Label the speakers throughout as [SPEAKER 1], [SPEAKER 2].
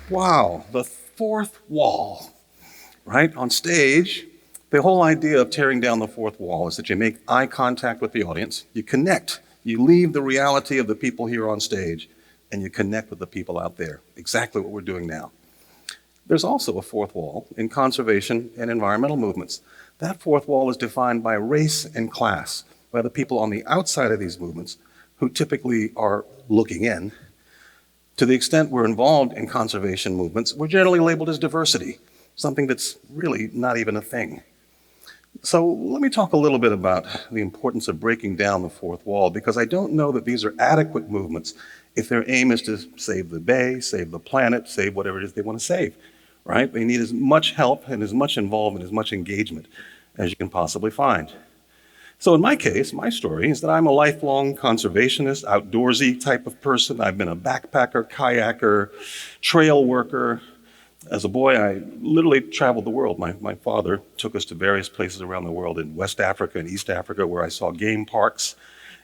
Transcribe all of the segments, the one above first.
[SPEAKER 1] Wow, the fourth wall, right? On stage, the whole idea of tearing down the fourth wall is that you make eye contact with the audience, you connect, you leave the reality of the people here on stage, and you connect with the people out there. Exactly what we're doing now. There's also a fourth wall in conservation and environmental movements. That fourth wall is defined by race and class, by the people on the outside of these movements who typically are looking in. To the extent we're involved in conservation movements, we're generally labeled as diversity, something that's really not even a thing. So let me talk a little bit about the importance of breaking down the fourth wall, because I don't know that these are adequate movements if their aim is to save the bay, save the planet, save whatever it is they want to save, right? They need as much help and as much involvement, as much engagement as you can possibly find. So in my case, my story is that I'm a lifelong conservationist, outdoorsy type of person. I've been a backpacker, kayaker, trail worker. As a boy, I literally traveled the world. My father took us to various places around the world in West Africa and East Africa, where I saw game parks,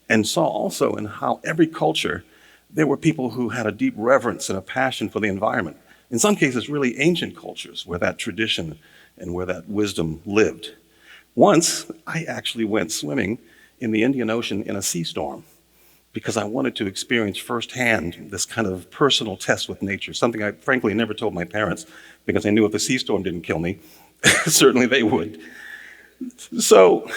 [SPEAKER 1] and saw also in how every culture, there were people who had a deep reverence and a passion for the environment. In some cases, really ancient cultures where that tradition and where that wisdom lived. Once, I actually went swimming in the Indian Ocean in a sea storm because I wanted to experience firsthand this kind of personal test with nature, something I frankly never told my parents because I knew if the sea storm didn't kill me, certainly they would. So,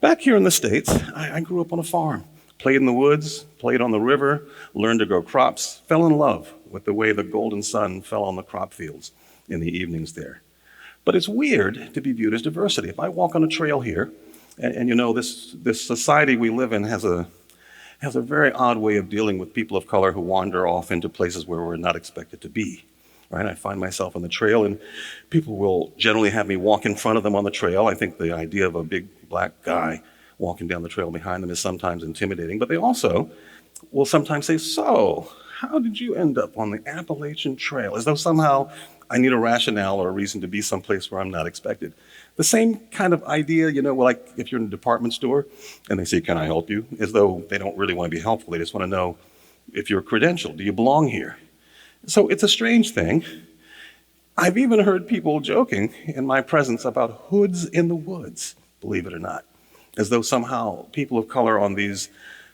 [SPEAKER 1] back here in the States, I grew up on a farm, played in the woods, played on the river, learned to grow crops, fell in love with the way the golden sun fell on the crop fields in the evenings there. But it's weird to be viewed as diversity. If I walk on a trail here, and you know, this society we live in has a very odd way of dealing with people of color who wander off into places where we're not expected to be, right? I find myself on the trail and people will generally have me walk in front of them on the trail. I think the idea of a big black guy walking down the trail behind them is sometimes intimidating, but they also will sometimes say, "So, how did you end up on the Appalachian Trail?" As though somehow I need a rationale or a reason to be someplace where I'm not expected. The same kind of idea, you know, like if you're in a department store and they say, "Can I help you?" As though they don't really want to be helpful. They just want to know if you're credentialed. Do you belong here? So it's a strange thing. I've even heard people joking in my presence about hoods in the woods, believe it or not, as though somehow people of color on these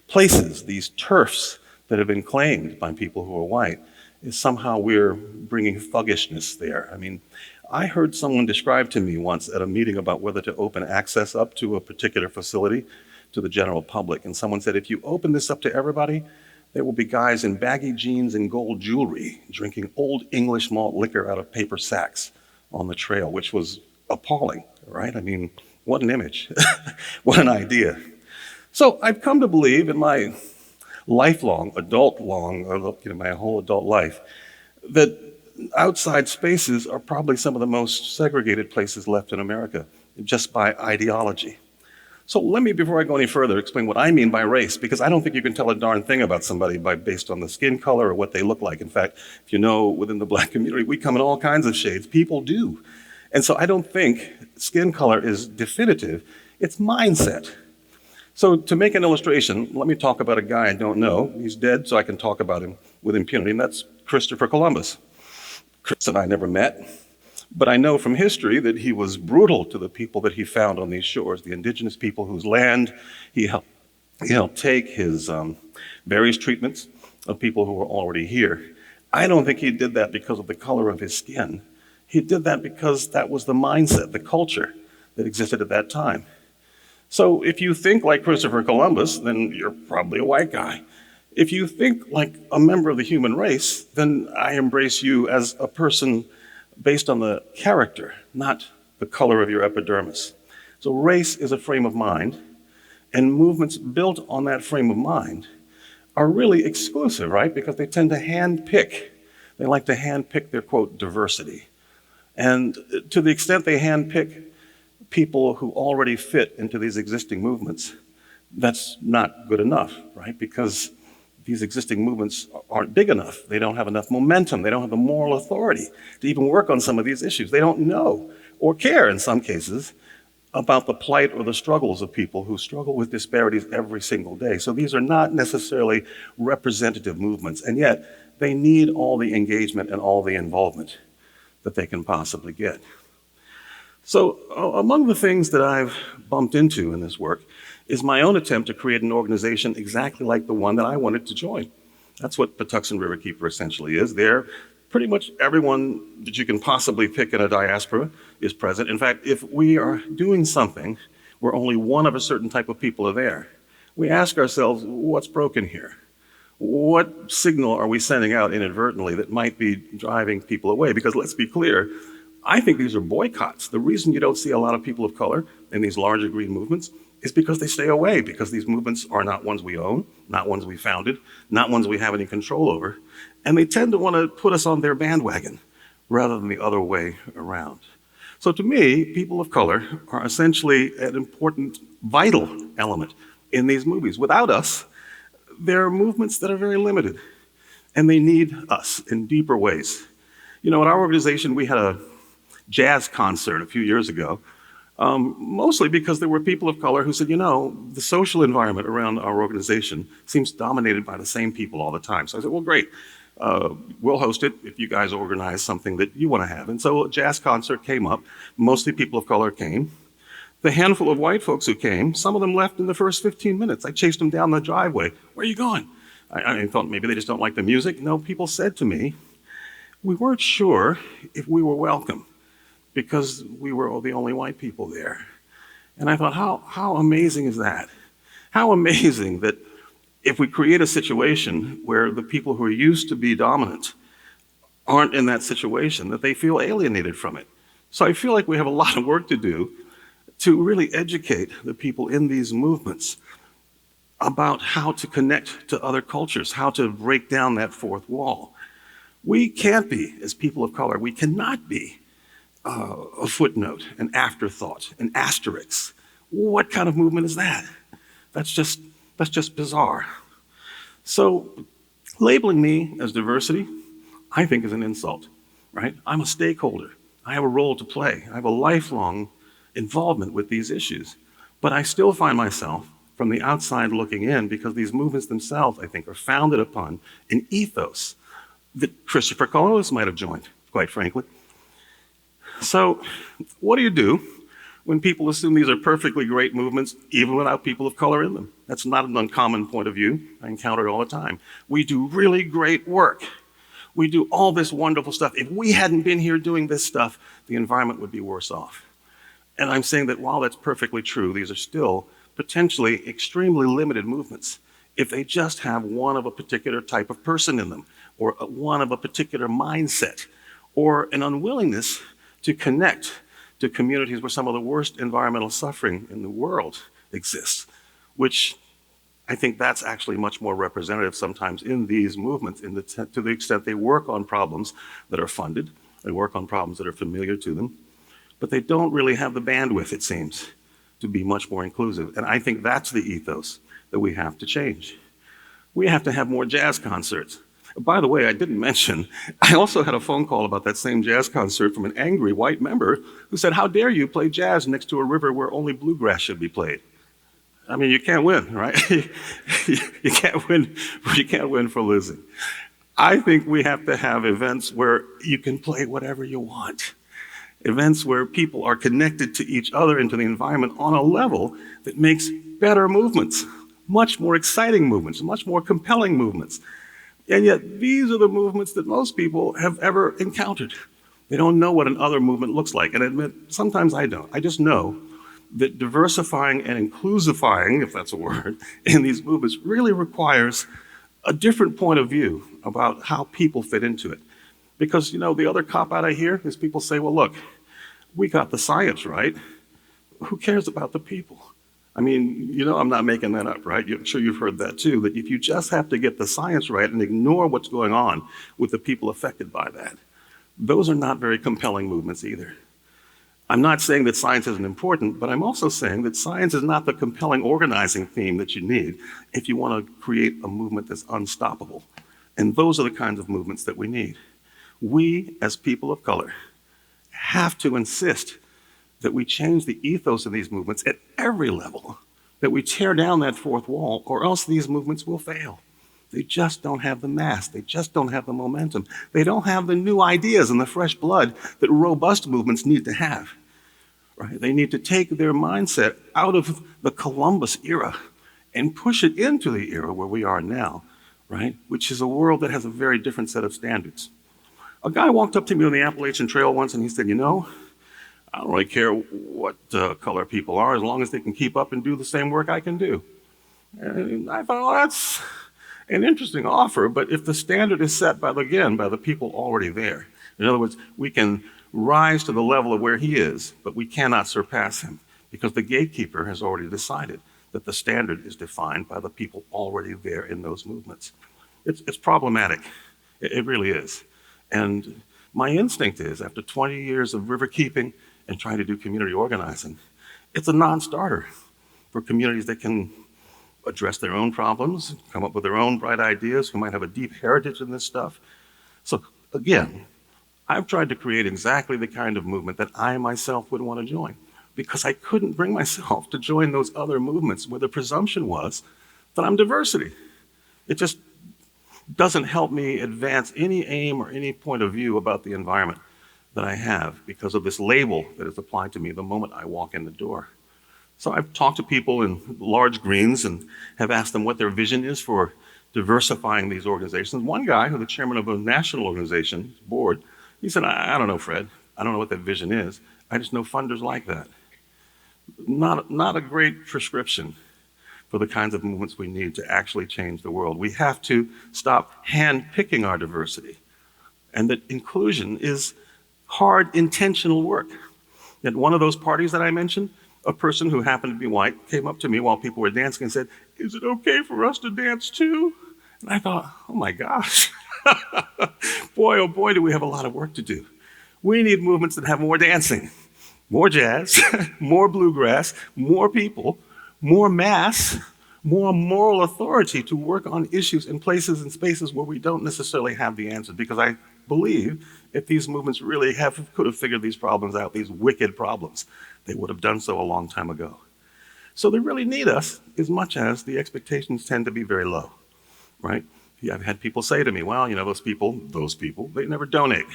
[SPEAKER 1] places, these turfs that have been claimed by people who are white, is somehow we're bringing thuggishness there. I mean, I heard someone describe to me once at a meeting about whether to open access up to a particular facility to the general public. And someone said, if you open this up to everybody, there will be guys in baggy jeans and gold jewelry drinking old English malt liquor out of paper sacks on the trail, which was appalling, right? I mean, what an image. What an idea. So I've come to believe in my lifelong, my whole adult life, that outside spaces are probably some of the most segregated places left in America, just by ideology. So let me, before I go any further, explain what I mean by race, because I don't think you can tell a darn thing about somebody based on the skin color or what they look like. In fact, if you know, within the black community, we come in all kinds of shades. People do. And so I don't think skin color is definitive. It's mindset. So to make an illustration, let me talk about a guy I don't know. He's dead, so I can talk about him with impunity, and that's Christopher Columbus. Chris and I never met, but I know from history that he was brutal to the people that he found on these shores, the indigenous people whose land he helped take, his various treatments of people who were already here. I don't think he did that because of the color of his skin. He did that because that was the mindset, the culture that existed at that time. So if you think like Christopher Columbus, then you're probably a white guy. If you think like a member of the human race, then I embrace you as a person based on the character, not the color of your epidermis. So race is a frame of mind, and movements built on that frame of mind are really exclusive, right? Because they tend to handpick. They like to handpick their, quote, diversity. And to the extent they handpick people who already fit into these existing movements, that's not good enough, right? Because these existing movements aren't big enough. They don't have enough momentum. They don't have the moral authority to even work on some of these issues. They don't know or care in some cases about the plight or the struggles of people who struggle with disparities every single day. So these are not necessarily representative movements, and yet they need all the engagement and all the involvement that they can possibly get. So among the things that I've bumped into in this work is my own attempt to create an organization exactly like the one that I wanted to join. That's what Patuxent Riverkeeper essentially is. There, pretty much everyone that you can possibly pick in a diaspora is present. In fact, if we are doing something where only one of a certain type of people are there, we ask ourselves, what's broken here? What signal are we sending out inadvertently that might be driving people away? Because let's be clear, I think these are boycotts. The reason you don't see a lot of people of color in these larger green movements is because they stay away, because these movements are not ones we own, not ones we founded, not ones we have any control over, and they tend to want to put us on their bandwagon rather than the other way around. So to me, people of color are essentially an important, vital element in these movies. Without us, there are movements that are very limited, and they need us in deeper ways. You know, at our organization, we had a jazz concert a few years ago, mostly because there were people of color who said, you know, the social environment around our organization seems dominated by the same people all the time. So I said, well, great. We'll host it if you guys organize something that you want to have. And so a jazz concert came up. Mostly people of color came. The handful of white folks who came, some of them left in the first 15 minutes. I chased them down the driveway. Where are you going? I thought maybe they just don't like the music. No, people said to me, we weren't sure if we were welcome because we were the only white people there. And I thought, how amazing is that? How amazing that if we create a situation where the people who are used to be dominant aren't in that situation, that they feel alienated from it. So I feel like we have a lot of work to do to really educate the people in these movements about how to connect to other cultures, how to break down that fourth wall. We can't be, as people of color, we cannot be a footnote, an afterthought, an asterisk. What kind of movement is that? That's just bizarre. So labeling me as diversity, I think is an insult, right? I'm a stakeholder. I have a role to play. I have a lifelong involvement with these issues. But I still find myself from the outside looking in because these movements themselves, I think, are founded upon an ethos that Christopher Columbus might have joined, quite frankly. So what do you do when people assume these are perfectly great movements, even without people of color in them? That's not an uncommon point of view. I encounter it all the time. We do really great work. We do all this wonderful stuff. If we hadn't been here doing this stuff, the environment would be worse off. And I'm saying that while that's perfectly true, these are still potentially extremely limited movements if they just have one of a particular type of person in them, or one of a particular mindset, or an unwillingness to connect to communities where some of the worst environmental suffering in the world exists, which I think that's actually much more representative sometimes in these movements to the extent they work on problems that are funded, they work on problems that are familiar to them, but they don't really have the bandwidth, it seems, to be much more inclusive. And I think that's the ethos that we have to change. We have to have more jazz concerts. By the way, I didn't mention, I also had a phone call about that same jazz concert from an angry white member who said, how dare you play jazz next to a river where only bluegrass should be played? I mean, you can't win, right? You can't win for losing. I think we have to have events where you can play whatever you want. Events where people are connected to each other and to the environment on a level that makes better movements, much more exciting movements, much more compelling movements. And yet these are the movements that most people have ever encountered. They don't know what an other movement looks like. And I admit, sometimes I don't. I just know that diversifying and inclusifying, if that's a word, in these movements really requires a different point of view about how people fit into it. Because, you know, the other cop-out I hear is people say, well, look, we got the science right. Who cares about the people? I mean, you know, I'm not making that up, right? I'm sure you've heard that too, that if you just have to get the science right and ignore what's going on with the people affected by that, those are not very compelling movements either. I'm not saying that science isn't important, but I'm also saying that science is not the compelling organizing theme that you need if you want to create a movement that's unstoppable. And those are the kinds of movements that we need. We, as people of color, have to insist that we change the ethos of these movements at every level, that we tear down that fourth wall, or else these movements will fail. They just don't have the mass. They just don't have the momentum. They don't have the new ideas and the fresh blood that robust movements need to have. Right? They need to take their mindset out of the Columbus era and push it into the era where we are now, right? Which is a world that has a very different set of standards. A guy walked up to me on the Appalachian Trail once and he said, I don't really care what color people are as long as they can keep up and do the same work I can do. And I thought, well, that's an interesting offer, but if the standard is set by the people already there, in other words, we can rise to the level of where he is, but we cannot surpass him because the gatekeeper has already decided that the standard is defined by the people already there in those movements. It's problematic. It really is. And my instinct is, after 20 years of riverkeeping and trying to do community organizing, it's a non-starter for communities that can address their own problems, come up with their own bright ideas, who might have a deep heritage in this stuff. So again, I've tried to create exactly the kind of movement that I myself would want to join, because I couldn't bring myself to join those other movements where the presumption was that I'm diversity. It just doesn't help me advance any aim or any point of view about the environment that I have because of this label that is applied to me the moment I walk in the door. So I've talked to people in large greens and have asked them what their vision is for diversifying these organizations. One guy, who's the chairman of a national organization board, he said, I don't know, Fred. I don't know what that vision is. I just know funders like that. Not a great prescription for the kinds of movements we need to actually change the world. We have to stop hand-picking our diversity, and that inclusion is hard, intentional work. At one of those parties that I mentioned, a person who happened to be white came up to me while people were dancing and said, "Is it okay for us to dance too?" And I thought, oh my gosh, boy, oh boy, do we have a lot of work to do. We need movements that have more dancing, more jazz, more bluegrass, more people, more mass, more moral authority to work on issues in places and spaces where we don't necessarily have the answers. Because I believe if these movements really could have figured these problems out, these wicked problems, they would have done so a long time ago. So they really need us as much as the expectations tend to be very low, right? Yeah, I've had people say to me, well, those people, they never donate.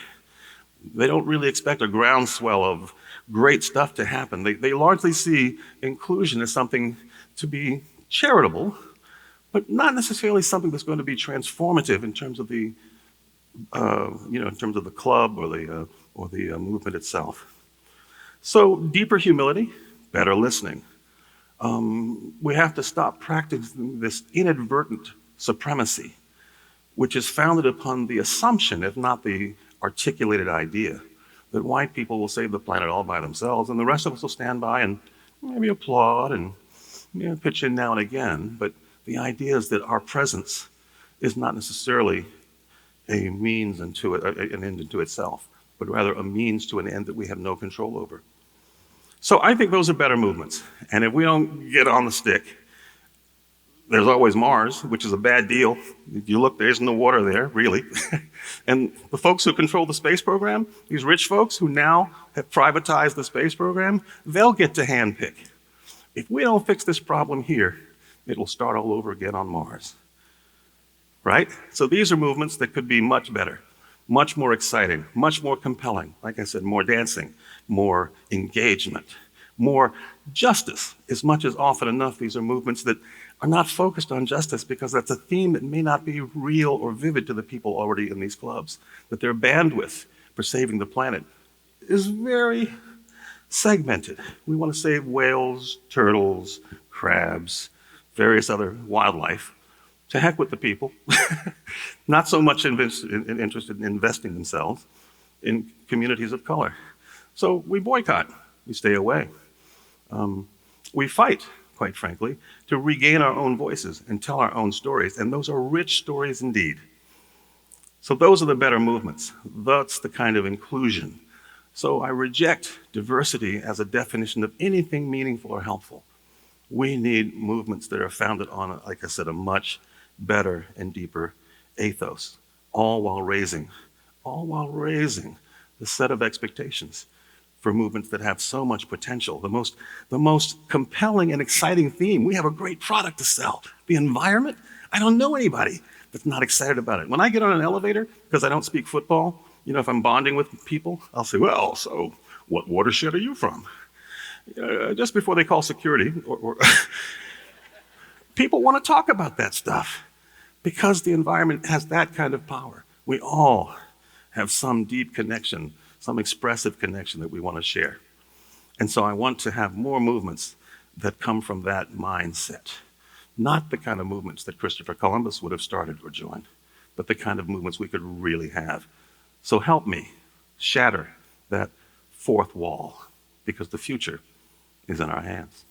[SPEAKER 1] They don't really expect a groundswell of great stuff to happen. They largely see inclusion as something to be charitable, but not necessarily something that's going to be transformative in terms of the, in terms of the club or the movement itself. So deeper humility, better listening. We have to stop practicing this inadvertent supremacy, which is founded upon the assumption, if not the articulated idea, that white people will save the planet all by themselves and the rest of us will stand by and maybe applaud and pitch in now and again. But the idea is that our presence is not necessarily a means unto it, an end unto itself, but rather a means to an end that we have no control over. So I think those are better movements. And if we don't get on the stick, there's always Mars, which is a bad deal. If you look, there's no water there, really. And the folks who control the space program, these rich folks who now have privatized the space program, they'll get to handpick. If we don't fix this problem here, it will start all over again on Mars, right? So these are movements that could be much better, much more exciting, much more compelling. Like I said, more dancing, more engagement, more justice. As much as often enough, these are movements that are not focused on justice because that's a theme that may not be real or vivid to the people already in these clubs, that their bandwidth for saving the planet is very segmented. We want to save whales, turtles, crabs, various other wildlife. To heck with the people. Not so much interested in investing themselves in communities of color. So we boycott, we stay away. We fight, quite frankly, to regain our own voices and tell our own stories, and those are rich stories indeed. So those are the better movements. That's the kind of inclusion. So I reject diversity as a definition of anything meaningful or helpful. We need movements that are founded on, like I said, a much better and deeper ethos, all while raising the set of expectations for movements that have so much potential. The most compelling and exciting theme. We have a great product to sell. The environment. I don't know anybody that's not excited about it. When I get on an elevator, because I don't speak football, if I'm bonding with people, I'll say, well, so what watershed are you from? Just before they call security, or people want to talk about that stuff because the environment has that kind of power. We all have some deep connection, some expressive connection that we want to share. And so I want to have more movements that come from that mindset. Not the kind of movements that Christopher Columbus would have started or joined, but the kind of movements we could really have. So help me shatter that fourth wall, because the future is in our hands.